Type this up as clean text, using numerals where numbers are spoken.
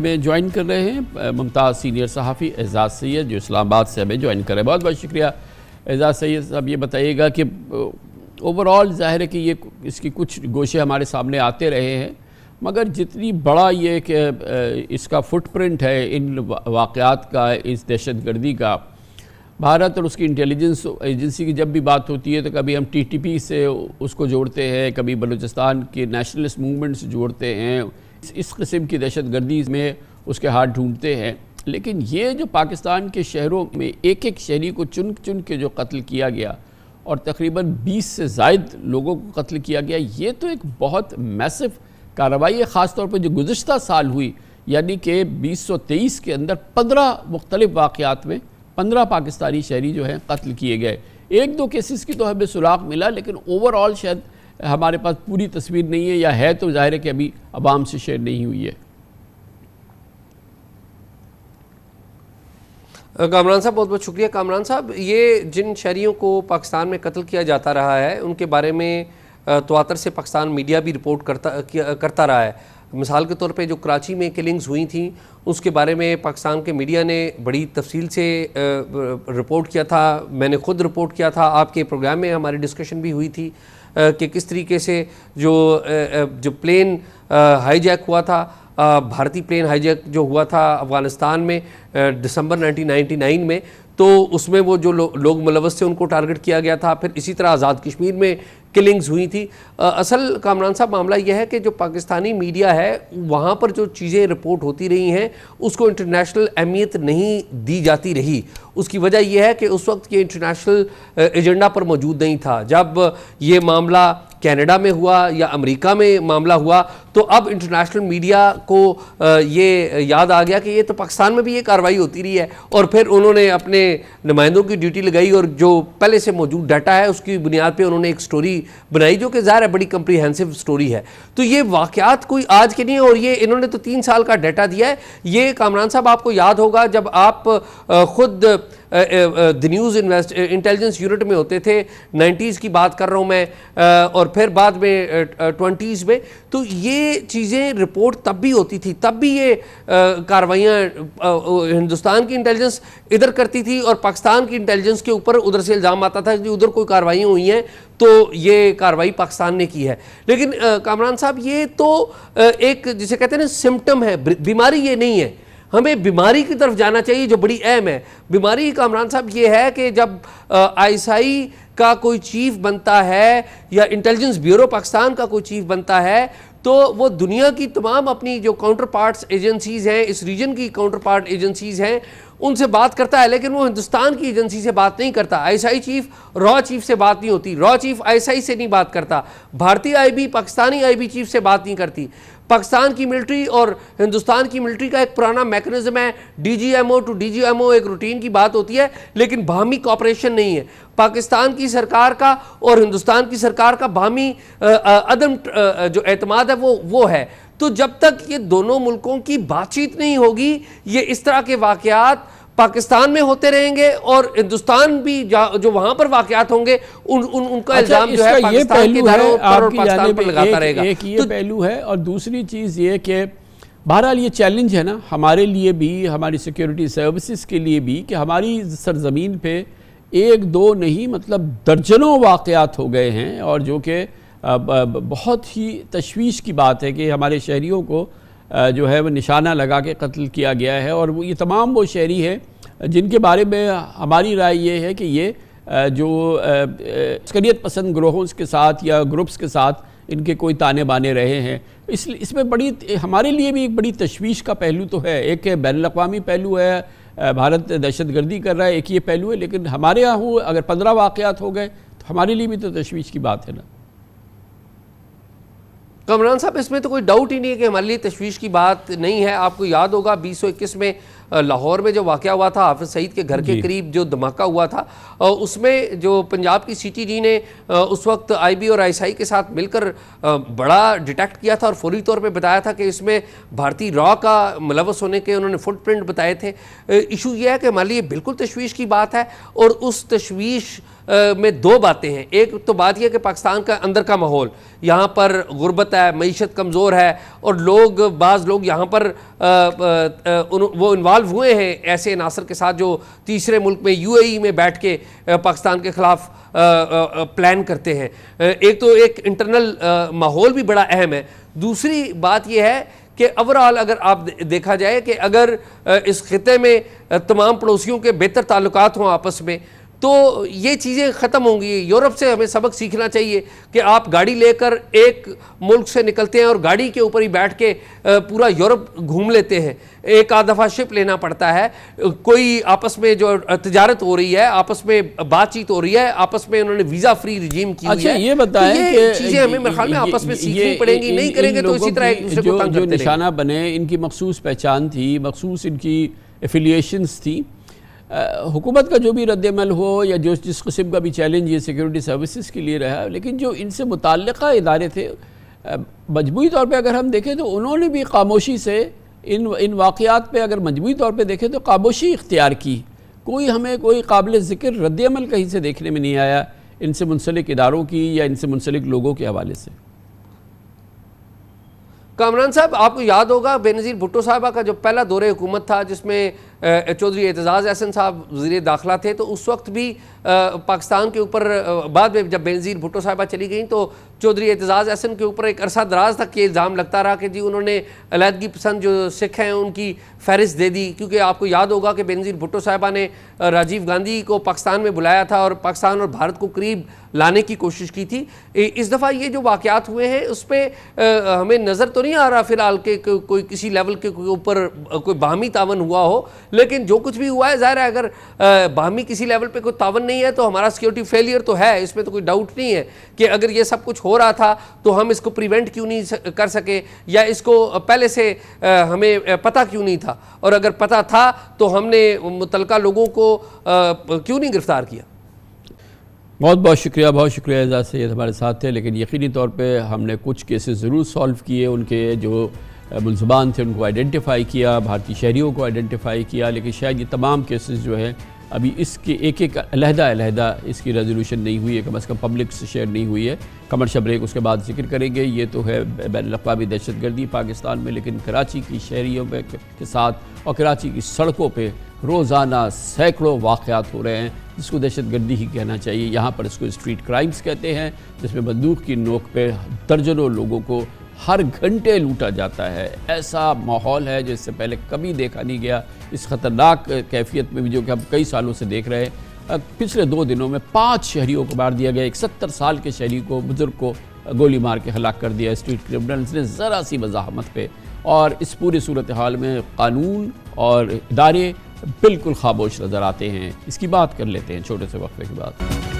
میں جوائن کر رہے ہیں ممتاز سینئر صحافی اعزاز سید جو اسلام آباد سے ہمیں جوائن کر رہے ہیں. بہت بہت شکریہ اعزاز سید صاحب. یہ بتائیے گا کہ اوورآل ظاہر ہے کہ اس کی کچھ گوشے ہمارے سامنے آتے رہے ہیں، مگر جتنی بڑا یہ کہ اس کا فٹ پرنٹ ہے ان واقعات کا، اس دہشت گردی کا، بھارت اور اس کی انٹیلیجنس ایجنسی کی جب بھی بات ہوتی ہے تو کبھی ہم ٹی ٹی پی سے اس کو جوڑتے ہیں، کبھی بلوچستان کے نیشنلسٹ موومنٹ سے جوڑتے ہیں، اس قسم کی دہشت گردی میں اس کے ہاتھ ڈھونڈتے ہیں. لیکن یہ جو پاکستان کے شہروں میں ایک ایک شہری کو چن چن کے جو قتل کیا گیا اور تقریباً 20 سے زائد لوگوں کو قتل کیا گیا، یہ تو ایک بہت میسو کارروائی ہے، خاص طور پر جو گزشتہ سال ہوئی، یعنی کہ 2023 کے اندر 15 مختلف واقعات میں 15 پاکستانی شہری جو ہیں قتل کیے گئے. ایک دو کیسز کی تو ہمیں سراغ ملا، لیکن اوورآل شاید ہمارے پاس پوری تصویر نہیں ہے، یا ہے تو ظاہر ہے کہ ابھی عوام سے شیئر نہیں ہوئی ہے. کامران صاحب بہت بہت شکریہ. کامران صاحب، یہ جن شہریوں کو پاکستان میں قتل کیا جاتا رہا ہے ان کے بارے میں تواتر سے پاکستان میڈیا بھی رپورٹ کرتا رہا ہے. مثال کے طور پہ جو کراچی میں کلنگز ہوئی تھیں اس کے بارے میں پاکستان کے میڈیا نے بڑی تفصیل سے رپورٹ کیا تھا. میں نے خود رپورٹ کیا تھا، آپ کے پروگرام میں ہماری ڈسکشن بھی ہوئی تھی کہ کس طریقے سے جو پلین ہائی جیک ہوا تھا، بھارتی پلین ہائی جیک جو ہوا تھا افغانستان میں دسمبر 1999 میں، تو اس میں وہ جو لوگ ملوث تھے ان کو ٹارگٹ کیا گیا تھا. پھر اسی طرح آزاد کشمیر میں کلنگز ہوئی تھی. اصل کامران صاحب معاملہ یہ ہے کہ جو پاکستانی میڈیا ہے وہاں پر جو چیزیں رپورٹ ہوتی رہی ہیں اس کو انٹرنیشنل اہمیت نہیں دی جاتی رہی. اس کی وجہ یہ ہے کہ اس وقت یہ انٹرنیشنل ایجنڈا پر موجود نہیں تھا. جب یہ معاملہ کینیڈا میں ہوا یا امریکہ میں معاملہ ہوا تو اب انٹرنیشنل میڈیا کو یہ یاد آ گیا کہ یہ تو پاکستان میں بھی یہ کارروائی ہوتی رہی ہے، اور پھر انہوں نے اپنے نمائندوں کی ڈیوٹی لگائی اور جو پہلے سے موجود ڈیٹا ہے اس کی بنیاد پہ انہوں نے ایک سٹوری بنائی جو کہ ظاہر ہے بڑی کمپریہنسو سٹوری ہے. تو یہ واقعات کوئی آج کے نہیں ہیں، اور یہ انہوں نے تو 3 سال کا ڈیٹا دیا ہے. یہ کامران صاحب آپ کو یاد ہوگا جب آپ خود دی نیوز انٹیلیجنس یونٹ میں ہوتے تھے، 90s کی بات کر رہا ہوں میں، اور پھر بعد میں 20s میں، تو یہ چیزیں رپورٹ تب بھی ہوتی تھی. تب بھی یہ کاروائیاں ہندوستان کی انٹیلیجنس ادھر کرتی تھی اور پاکستان کی انٹیلیجنس کے اوپر ادھر سے الزام آتا تھا کہ ادھر کوئی کاروائیاں ہوئی ہیں تو یہ کاروائی پاکستان نے کی ہے. لیکن کامران صاحب یہ تو ایک جسے کہتے ہیں نا سمپٹم ہے، بیماری یہ نہیں ہے. ہمیں بیماری کی طرف جانا چاہیے جو بڑی اہم ہے. بیماری کامران صاحب یہ ہے کہ جب آئی ایس آئی کا کوئی چیف بنتا ہے یا انٹیلیجنس بیورو پاکستان کا کوئی چیف بنتا ہے تو وہ دنیا کی تمام اپنی جو کاؤنٹر پارٹس ایجنسیز ہیں، اس ریجن کی کاؤنٹر پارٹ ایجنسیز ہیں، ان سے بات کرتا ہے، لیکن وہ ہندوستان کی ایجنسی سے بات نہیں کرتا. آئی ایس آئی چیف را چیف سے بات نہیں ہوتی، را چیف آئی ایس آئی سے نہیں بات کرتا، بھارتی آئی بی پاکستانی آئی بی چیف سے بات نہیں کرتی. پاکستان کی ملٹری اور ہندوستان کی ملٹری کا ایک پرانا میکنزم ہے، D G M O to D G M O, ایک روٹین کی بات ہوتی ہے لیکن باہمی کوآپریشن نہیں ہے. پاکستان کی سرکار کا اور ہندوستان کی سرکار کا باہمی عدم جو اعتماد ہے وہ ہے. تو جب تک یہ دونوں ملکوں کی بات چیت نہیں ہوگی یہ اس طرح کے واقعات پاکستان میں ہوتے رہیں گے، اور ہندوستان بھی جو وہاں پر واقعات ہوں گے ان کا الزام جو ہے پاکستان کے اداروں پر اور پاکستان پر لگاتا رہے گا. ایک یہ پہلو ہے، اور دوسری چیز یہ کہ بہرحال یہ چیلنج ہے نا ہمارے لیے بھی، ہماری سیکیورٹی سروسز کے لیے بھی، کہ ہماری سرزمین پہ ایک دو نہیں مطلب درجنوں واقعات ہو گئے ہیں، اور جو کہ بہت ہی تشویش کی بات ہے کہ ہمارے شہریوں کو جو ہے وہ نشانہ لگا کے قتل کیا گیا ہے. اور یہ تمام وہ شہری ہیں جن کے بارے میں ہماری رائے یہ ہے کہ یہ جو عسکریت پسند گروہوں کے ساتھ یا گروپس کے ساتھ ان کے کوئی تانے بانے رہے ہیں. اس میں بڑی ہمارے لیے بھی ایک بڑی تشویش کا پہلو تو ہے. ایک بین الاقوامی پہلو ہے، بھارت دہشت گردی کر رہا ہے، ایک یہ پہلو ہے، لیکن ہمارے یہاں اگر 15 واقعات ہو گئے تو ہمارے لیے بھی تو تشویش کی بات ہے نا. کامران صاحب اس میں تو کوئی ڈاؤٹ ہی نہیں ہے کہ ہمارے لیے تشویش کی بات نہیں ہے. آپ کو یاد ہوگا 2021 میں لاہور میں جو واقعہ ہوا تھا حافظ سعید کے گھر کے قریب جو دھماکہ ہوا تھا، اس میں جو پنجاب کی سی ٹی ڈی نے اس وقت آئی بی اور آئی ایس آئی کے ساتھ مل کر بڑا ڈیٹیکٹ کیا تھا اور فوری طور پہ بتایا تھا کہ اس میں بھارتی را کا ملوث ہونے کے انہوں نے فٹ پرنٹ بتائے تھے۔ ایشو یہ ہے کہ ہمارے لیے بالکل تشویش کی بات ہے، اور اس تشویش میں دو باتیں ہیں۔ ایک تو بات یہ کہ پاکستان کا اندر کا ماحول، یہاں پر غربت ہے، معیشت کمزور ہے، اور بعض لوگ یہاں پر وہ انوالو ہوئے ہیں ایسے عناصر کے ساتھ جو تیسرے ملک میں یو اے ای میں بیٹھ کے پاکستان کے خلاف پلان کرتے ہیں۔ ایک تو ایک انٹرنل ماحول بھی بڑا اہم ہے۔ دوسری بات یہ ہے کہ اوورآل اگر آپ دیکھا جائے کہ اگر اس خطے میں تمام پڑوسیوں کے بہتر تعلقات ہوں آپس میں، تو یہ چیزیں ختم ہوں گی۔ یورپ سے ہمیں سبق سیکھنا چاہیے کہ آپ گاڑی لے کر ایک ملک سے نکلتے ہیں اور گاڑی کے اوپر ہی بیٹھ کے پورا یورپ گھوم لیتے ہیں۔ ایک آدھ دفعہ شپ لینا پڑتا ہے، کوئی آپس میں جو تجارت ہو رہی ہے، آپس میں بات چیت ہو رہی ہے، آپس میں انہوں نے ویزا فری رجیم کی ہوئی ہے۔ اچھا یہ بتائیں کہ چیزیں ہمیں میرے خیال میں آپس میں سیکھنی پڑیں گی، نہیں کریں گے تو اسی طرح ایک دوسرے کو تنگ کرتے رہیں گے۔ جو نشانہ بنے، ان کی مخصوص پہچان تھی، مخصوص ان کی ایفیلیشنز تھی۔ حکومت کا جو بھی رد عمل ہو یا جس قسم کا بھی چیلنج یہ سیکیورٹی سروسز کے لیے رہا، لیکن جو ان سے متعلقہ ادارے تھے مجموعی طور پہ اگر ہم دیکھیں تو انہوں نے بھی خاموشی سے ان واقعات پہ اگر مجموعی طور پہ دیکھیں تو خاموشی اختیار کی۔ ہمیں کوئی قابل ذکر رد عمل کہیں سے دیکھنے میں نہیں آیا ان سے منسلک اداروں کی یا ان سے منسلک لوگوں کے حوالے سے۔ کامران صاحب، آپ کو یاد ہوگا بینظیر بھٹو صاحبہ کا جو پہلا دور حکومت تھا جس میں چودھری اعتزاز احسن صاحب وزیر داخلہ تھے، تو اس وقت بھی پاکستان کے اوپر بعد میں جب بینظیر بھٹو صاحبہ چلی گئیں تو چودھری اعتزاز احسن کے اوپر ایک عرصہ دراز تک یہ الزام لگتا رہا کہ جی انہوں نے علیحدگی پسند جو سکھ ہیں ان کی فہرست دے دی، کیونکہ آپ کو یاد ہوگا کہ بینظیر بھٹو صاحبہ نے راجیو گاندھی کو پاکستان میں بلایا تھا اور پاکستان اور بھارت کو قریب لانے کی کوشش کی تھی۔ اس دفعہ یہ جو واقعات ہوئے ہیں اس پہ ہمیں نظر تو نہیں آ رہا فی الحال کہ کوئی کسی لیول کے اوپر کوئی باہمی تعاون ہوا ہو، لیکن جو کچھ بھی ہوا ہے ظاہر ہے اگر باہمی کسی لیول پہ کوئی تعاون نہیں ہے تو ہمارا سیکیورٹی فیلئر تو ہے، اس میں تو کوئی ڈاؤٹ نہیں ہے کہ اگر یہ سب کچھ ہو رہا تھا تو ہم اس کو پریونٹ کیوں نہیں کر سکے، یا اس کو پہلے سے ہمیں پتہ کیوں نہیں تھا، اور اگر پتہ تھا تو ہم نے متعلقہ لوگوں کو کیوں نہیں گرفتار کیا۔ بہت بہت شکریہ اعجاز سید ہمارے ساتھ تھے، لیکن یقینی طور پہ ہم نے کچھ کیسز ضرور سالو کیے، ان کے جو ملزمان تھے ان کو آئیڈینٹیفائی کیا، بھارتی شہریوں کو آئیڈینٹیفائی کیا، لیکن شاید یہ تمام کیسز جو ہیں ابھی اس کے ایک علیحدہ اس کی ریزولوشن نہیں ہوئی ہے، کم از کم پبلک سے شیئر نہیں ہوئی ہے۔ کمرشل بریک اس کے بعد ذکر کریں گے۔ یہ تو ہے بین الاقوامی دہشت گردی پاکستان میں، لیکن کراچی کی شہریوں کے ساتھ اور کراچی کی سڑکوں پہ روزانہ سینکڑوں واقعات ہو رہے ہیں جس کو دہشت گردی ہی کہنا چاہیے۔ یہاں پر اس کو اسٹریٹ کرائمز کہتے ہیں، جس میں بندوق کی نوک پہ درجنوں لوگوں کو ہر گھنٹے لوٹا جاتا ہے۔ ایسا ماحول ہے جو اس سے پہلے کبھی دیکھا نہیں گیا، اس خطرناک کیفیت میں بھی جو کہ ہم کئی سالوں سے دیکھ رہے ہیں۔ پچھلے 2 دنوں میں 5 شہریوں کو مار دیا گیا، ایک 70 سال کے شہری کو، بزرگ کو گولی مار کے ہلاک کر دیا اسٹریٹ کرمنلز نے ذرا سی مزاحمت پہ، اور اس پوری صورتحال میں قانون اور ادارے بالکل خاموش نظر آتے ہیں۔ اس کی بات کر لیتے ہیں چھوٹے سے وقفے کے بعد۔